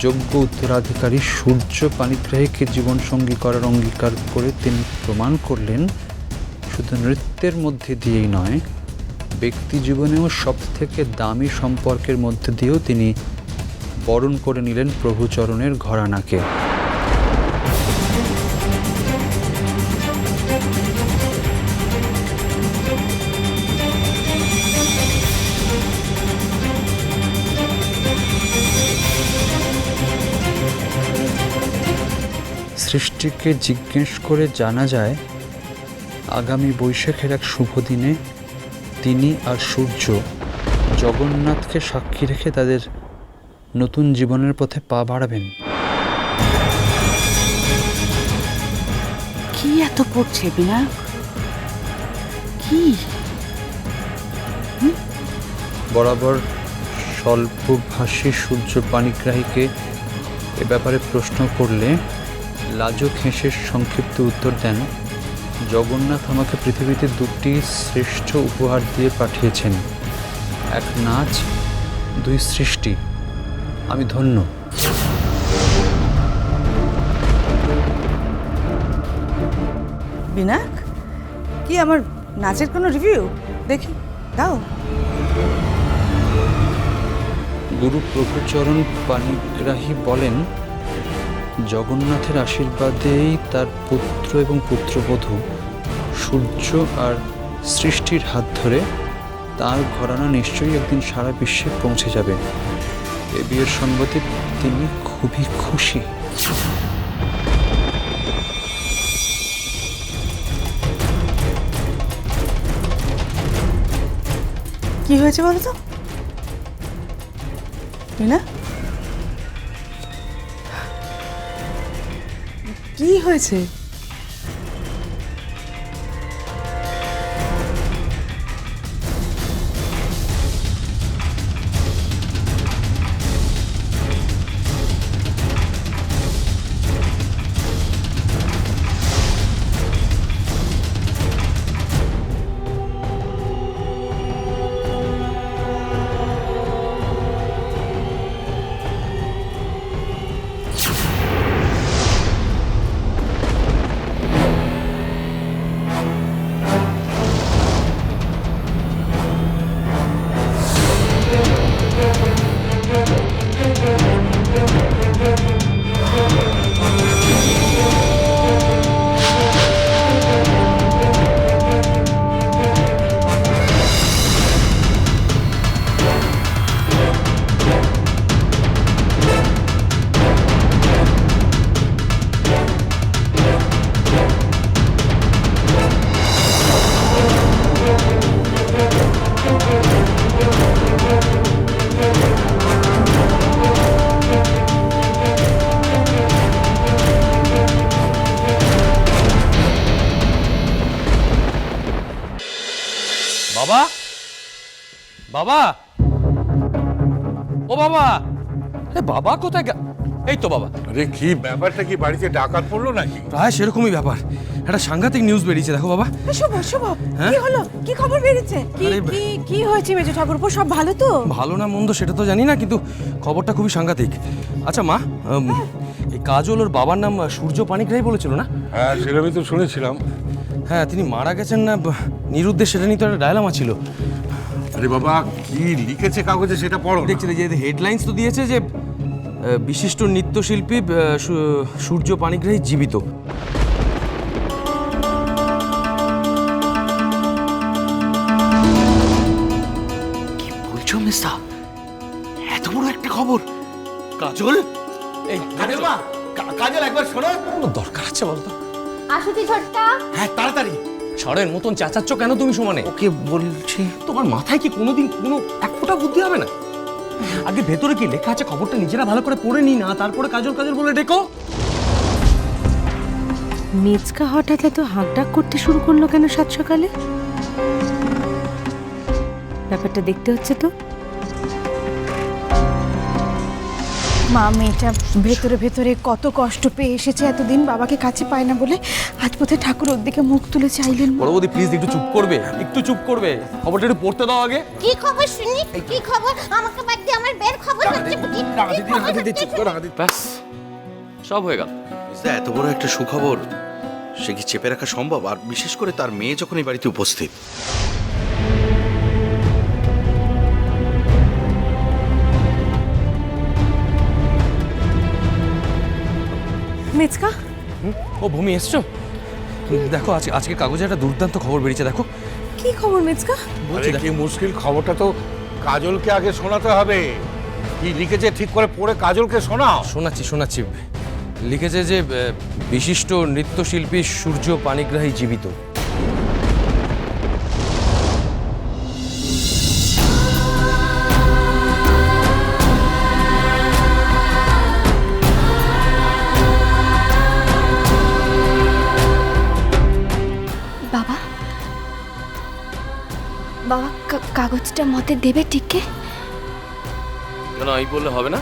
যোগ্য উত্তরাধিকারী সূর্য পানিগ্রাহীকে জীবনসঙ্গী করার অঙ্গীকার করে তিনি প্রমাণ করলেন শুধু নৃত্যের মধ্যে দিয়েই নয়, ব্যক্তি জীবনেও সবথেকে দামি সম্পর্কের মধ্যে দিয়েও তিনি বরণ করে নিলেন প্রভুচরণের ঘরানাকে। সৃষ্টিকে জিজ্ঞেস করে জানা যায়, আগামী বৈশাখের এক শুভ দিনে তিনি আর সূর্য জগন্নাথকে সাক্ষী রেখে তাদের নতুন জীবনের পথে পা বাড়াবেন। কি এত পড়ছে বিনায়ক? কি বরাবর স্বল্পভাষী সূর্য পানিগ্রাহীকে এ ব্যাপারে প্রশ্ন করলে লাজুক হেসে সংক্ষিপ্ত উত্তর দেন, জগন্নাথ আমাকে পৃথিবীতে দুটি শ্রেষ্ঠ উপহার দিয়ে পাঠিয়েছেন, এক নাচ, দুই সৃষ্টি। আমি ধন্য। বিনায়ক, কি আমার নাচের কোনো রিভিউ দেখি দাও। গুরু প্রভুচরণ পানিগ্রাহী বলেন, জগন্নাথের আশীর্বাদেই তার পুত্র এবং পুত্রবধূ সূর্য আর সৃষ্টির হাত ধরে তার ঘরানা নিশ্চয়ই একদিন সারা বিশ্বে পৌঁছে যাবে। এ বিয়ের সংবাদে তিনি খুবই খুশি। কি হয়েছে বলো তো বিনা? কি হয়েছে? বাবা, বাবা, ও বাবা, বাবা কোথায়? এই তো বাবা। আরে কি ব্যাপারটা, কি বাড়িতে ডাকাত পড়লো নাকি? প্রায় সেরকমই ব্যাপার। একটা সাংঘাতিক নিউজ বেরিয়েছে, দেখো বাবা। শুভ শুভ, কি হলো? কি খবর বেরিয়েছে? কি আরে, কি কি হয়েছে মেজো ঠাকুরপো? সব ভালো তো? ভালো না মন্দ সেটা তো জানি না, কিন্তু খবরটা খুবই সাংঘাতিক। আচ্ছা মা, এই কাজল ওর বাবার নাম সূর্য পানিগ্রাহী বলেছিল না? হ্যাঁ, সেরকমই তো শুনেছিলাম। হ্যাঁ, তিনি মারা গেছেন না নিরুদ্দেশ, সেটা নিয়ে তো একটা ডায়লামা ছিল। আরে বাবা, কি লিখেছে কাগজে সেটা পড়ো। দেখছি যে হেডলাইন্স তো দিয়েছে যে বিশিষ্ট নৃত্যশিল্পী সূর্য পানিগ্রাহী জীবিত। কি বলছো মিস্তা? এত বড় একটা খবর! কাজল, এই কাজল মা, কাজল একবার শোনো। কোনো দরকার আছে বলতো? আসুচি ছোট্টা। হ্যাঁ, তাড়াতাড়ি। ষড়ের মতন চেঁচাচ্ছ কেন তুমি সমানে? ওকে বলছি। তোমার মাথায় কি কোনোদিন কোনো এক ফোঁটা বুদ্ধি হবে না? আগে ভেতরে কি লেখা আছে খবরটা নিজেরা ভালো করে পড়ে নি না, তারপরে কাজল কাজল বলে ডেকো। মেজকা হঠাৎ এত হাঁকডাক করতে শুরু করলো কেন সাত সকালে? ব্যাপারটা দেখতে হচ্ছে তো। মা মেয়েটা ভেতরে ভেতরে কত কষ্ট পেয়ে এসেছে, এতদিন বাবাকে কাছে পায় না বলে আজ বোধহয় ঠাকুর ওর দিকে মুখ তুলে চাইলেন। বড় বৌদি প্লিজ একটু চুপ করবে, একটু চুপ করবে, খবরটা একটু পড়তে দাও আগে। কি খবর শুনি? কি খবর? আমাকে বাদ দিয়ে আমার বের খবর হচ্ছে বুঝি? ব্যাস সব হয়ে গেল। এত বড় একটা সুখবর সে কি চেপে রাখা সম্ভব? আর বিশেষ করে তার মেয়ে যখন এই বাড়িতে উপস্থিত। মেচকা, ও ভূমি এসছো? দেখো আজকে কাগজে একটা দুর্দান্ত খবর বেরিয়েছে, দেখো। কি খবর মেচকা? আরে কি মুশকিল, খবরটা তো কাজলকে আগে শোনাতে হবে। কি লিখেছে ঠিক করে পড়ে কাজলকে শোনাও। শোনাচ্ছি লিখেছে যে বিশিষ্ট নৃত্যশিল্পী সূর্য পানিগ্রাহী জীবিত। বাবা, বাবা কাগজটা মতে দেবে ঠিককে? কেন এই বললে হবে না?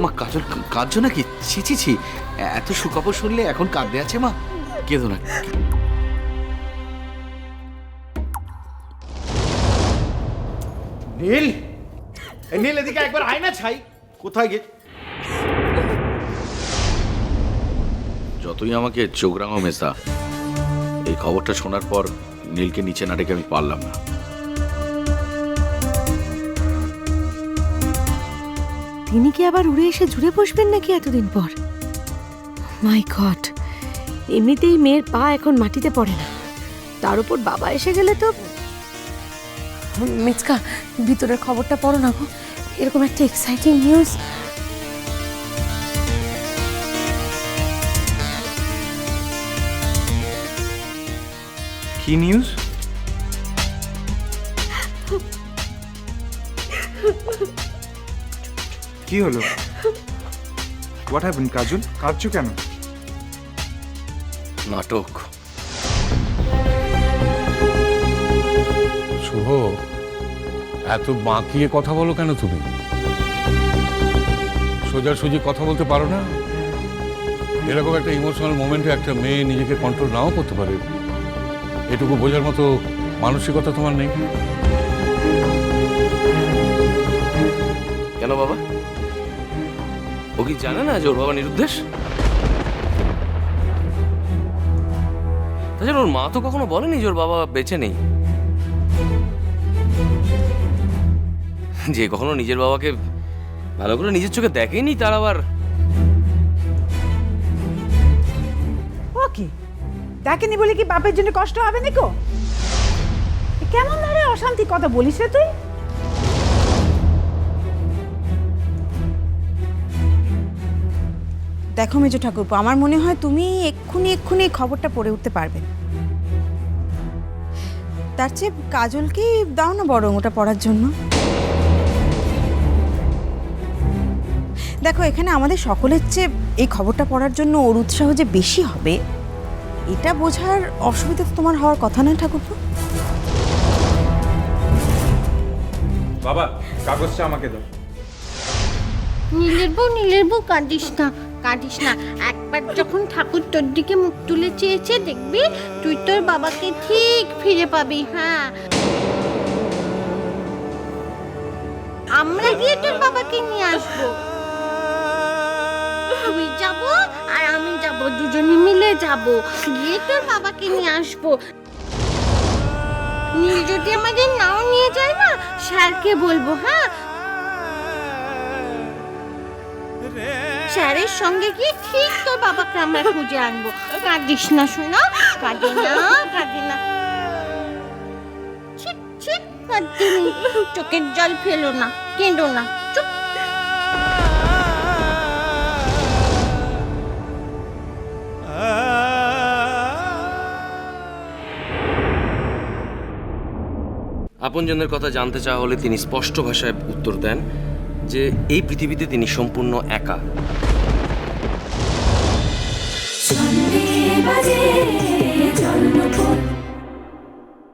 মা কাজল কাঁদছো নাকি? ছি এত সুখবর শুনলে এখন কাঁদতে আছে মা? কেঁদো না। নীল, নীল এদিকে একবার আয় না ছাই। কোথায় গে? যতই আমাকে চোখ রাঙাও মেসা, এই খবরটা শোনার পর নীলকে নিচে না ডেকে আমি পারলাম না। তিনি কি আবার উড়ে এসে জুড়ে বসবেন নাকি এতদিন পর? মাই গড, এমনিতেই মেয়ের পা এখন মাটিতে পড়ে না, তার উপর বাবা এসে গেলে তো। মেচকা, ভিতরের খবরটা পড়ো না গো, এরকম একটা এক্সাইটিং নিউজ। কি নিউজ? কি হলো? হোয়াট হ্যাপেন্ড কাজল? কাঁদছো কেন? নাটক। শুভ, এত বাঁকিয়ে কথা বলো কেন তুমি? সোজাসুজি কথা বলতে পারো না? এরকম একটা ইমোশনাল মোমেন্টে একটা মেয়ে নিজেকে কন্ট্রোল নাও করতে পারে, এটুকু বোঝার মতো মানসিকতা তোমার নেই? কেন বাবা? ও কি জানে না যে ওর বাবা নিরুদ্দেশ? তাছাড়া ওর মা তো কখনো বলেনি যে ওর বাবা বেঁচে নেই। যে কখনো নিজের বাবাকে ভালো করে নিজের চোখে দেখেনি, তার আবার ও কি দেখেনি বলে কি বাপের জন্য কষ্ট হবে নাকো? কেমন ধরে অশান্তি কথা বলিস রে তুই? দেখো মেজো ঠাকুরপো, আমার মনে হয় তুমি এক্ষুনি এই খবরটা পড়ে উঠতে পারবে। তার চেয়ে কাজলকেই দাও না বরং ওটা পড়ার জন্য। দেখো, এখানে আমাদের সকলের চেয়ে এই খবরটা পড়ার জন্য ওর উৎসাহ যে বেশি হবে, এটা বোঝার অসুবিধা তো তোমার হওয়ার কথা নয় ঠাকুরপো। বাবা, কাগজটা আমাকে দাও। নীলের বউ কাঁদিস না। একবার যখন ঠাকুর তোর দিকে মুখ তুলে চেয়েছে, দেখবি তুই তোর বাবাকে ঠিক ফিরে পাবি। হ্যাঁ, আমরা গিয়ে তোর বাবাকে নিয়ে আসবো। তুই যাব আর আমি যাব, দুজনে মিলে যাব, গিয়ে তোর বাবাকে নিয়ে আসবো। নীল যদি আমাদের নাও নিয়ে যায় না, স্যারকে বলবো। হ্যাঁ, স্যারের সঙ্গে গিয়ে ঠিক তোর বাবাকে আমরা খুঁজে আনবো। কাঁদিস না শোনা, কাঁদে না। কাঁদতে নেই, চোখের জল ফেলো না, কেঁদো না, চুপ। আপনজনের কথা জানতে চাওয়া হলে তিনি স্পষ্ট ভাষায় উত্তর দেন, যে এই পৃথিবীতে তিনি সম্পূর্ণ একা। বাজে জন্মপথ